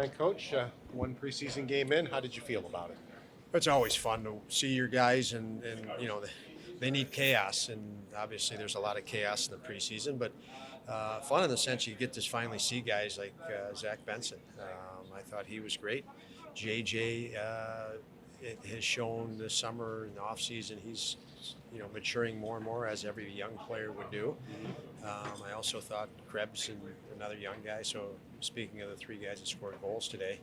Hi, Coach. One preseason game in. How did you feel about it? It's always fun to see your guys, and they need chaos, and obviously there's a lot of chaos in the preseason, but fun in the sense you get to finally see guys like Zach Benson. I thought he was great. JJ has shown this summer in the off season he's maturing more and more as every young player would do. I also thought Krebs and another young guy. So speaking of the three guys that scored goals today,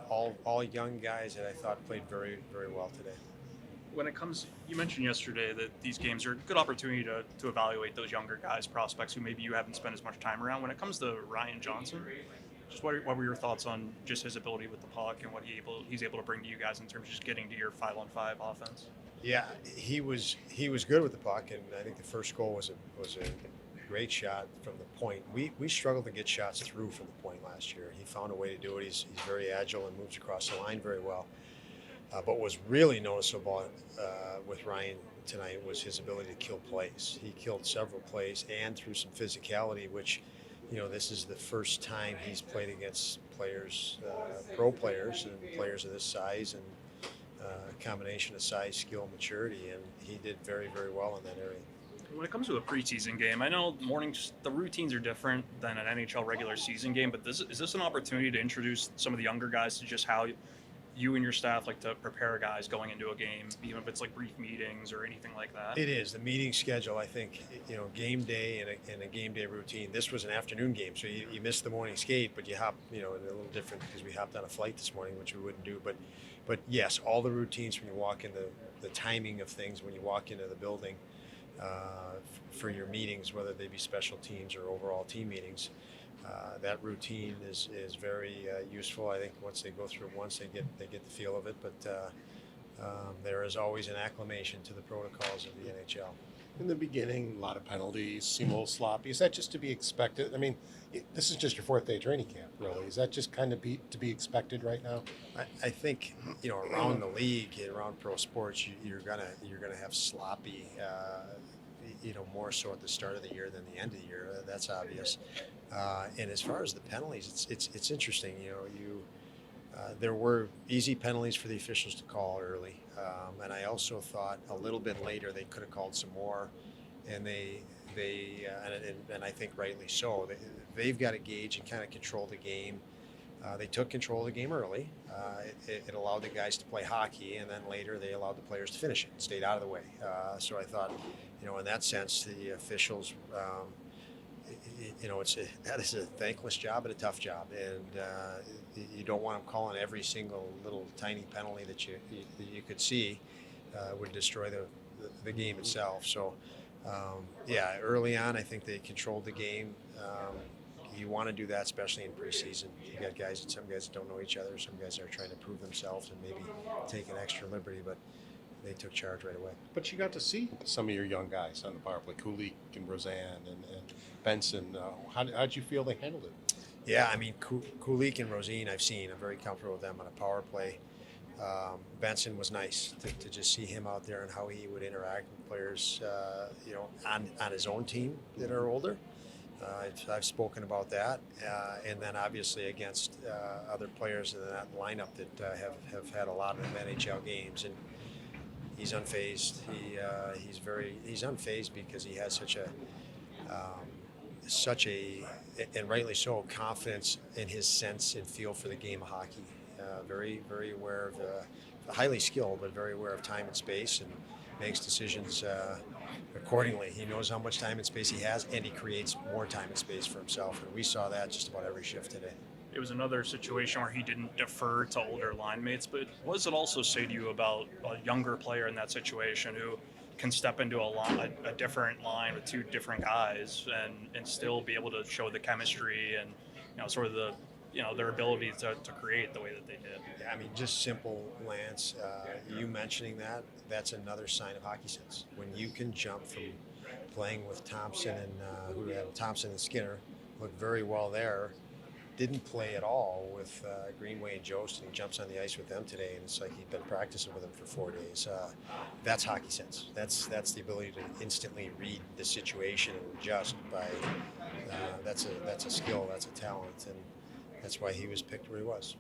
all young guys that I thought played very, very well today. When it comes, you mentioned yesterday that these games are a good opportunity to evaluate those younger guys, prospects who maybe you haven't spent as much time around. When it comes to Ryan Johnson, just what were your thoughts on just his ability with the puck and what he's able to bring to you guys in terms of just getting to your 5-on-5 offense? Yeah, he was good with the puck, and I think the first goal was a great shot from the point. We struggled to get shots through from the point last year. He found a way to do it. He's very agile and moves across the line very well. But what was really noticeable with Ryan tonight was his ability to kill plays. He killed several plays and through some physicality, which, this is the first time he's played against players, pro players, and players of this size, and a combination of size, skill, maturity, and he did very, very well in that area. When it comes to a preseason game, I know the routines are different than an NHL regular season game, but is this an opportunity to introduce some of the younger guys to just how you and your staff like to prepare guys going into a game, even if it's like brief meetings or anything like that? It is. The meeting schedule, I think, game day and a game day routine. This was an afternoon game, so you missed the morning skate, but you hop, a little different because we hopped on a flight this morning, which we wouldn't do. But yes, all the routines when you walk in, the timing of things when you walk into the building for your meetings, whether they be special teams or overall team meetings, that routine is very useful. I think once they go through it once, they get the feel of it. But there is always an acclimation to the protocols of the NHL. In the beginning, a lot of penalties, seem a little sloppy. Is that just to be expected? I mean, this is just your fourth day training camp, really. Is that just kind of to be expected right now? I think around the league, around pro sports, you're gonna have sloppy. More so at the start of the year than the end of the year. That's obvious. And as far as the penalties, it's interesting. There were easy penalties for the officials to call early, and I also thought a little bit later they could have called some more, and and I think rightly so. They've got to gauge and kind of control the game. They took control of the game early. It allowed the guys to play hockey, and then later they allowed the players to finish it, stayed out of the way. So I thought, in that sense, the officials, that is a thankless job and a tough job, and you don't want them calling every single little tiny penalty that you could see would destroy the game itself. So, early on, I think they controlled the game. You want to do that, especially in preseason. You got some guys that don't know each other. Some guys are trying to prove themselves and maybe take an extra liberty, but they took charge right away. But you got to see some of your young guys on the power play, Kulik and Roseanne and Benson. How did you feel they handled it? Yeah, I mean, Kulik and Rosine I've seen. I'm very comfortable with them on a power play. Benson was nice to just see him out there and how he would interact with players, on his own team that are older. I've spoken about that, and then obviously against other players in that lineup that have had a lot of NHL games, and he's unfazed. He's unfazed because he has such a and rightly so, confidence in his sense and feel for the game of hockey. Very, very aware of highly skilled, but very aware of time and space, and makes decisions accordingly. He knows how much time and space he has, and he creates more time and space for himself. And we saw that just about every shift today. It was another situation where he didn't defer to older line mates, but what does it also say to you about a younger player in that situation who can step into a different line with two different guys and still be able to show the chemistry and sort of their ability to create the way that they did? Yeah, I mean, just simple, Lance, you mentioning that's another sign of hockey sense. When you can jump from playing with Thompson and Thompson and Skinner, looked very well there, didn't play at all with Greenway and Jost, and jumps on the ice with them today, and it's like he'd been practicing with them for 4 days. That's hockey sense. That's the ability to instantly read the situation and adjust by. That's a skill. That's a talent, and that's why he was picked where he was.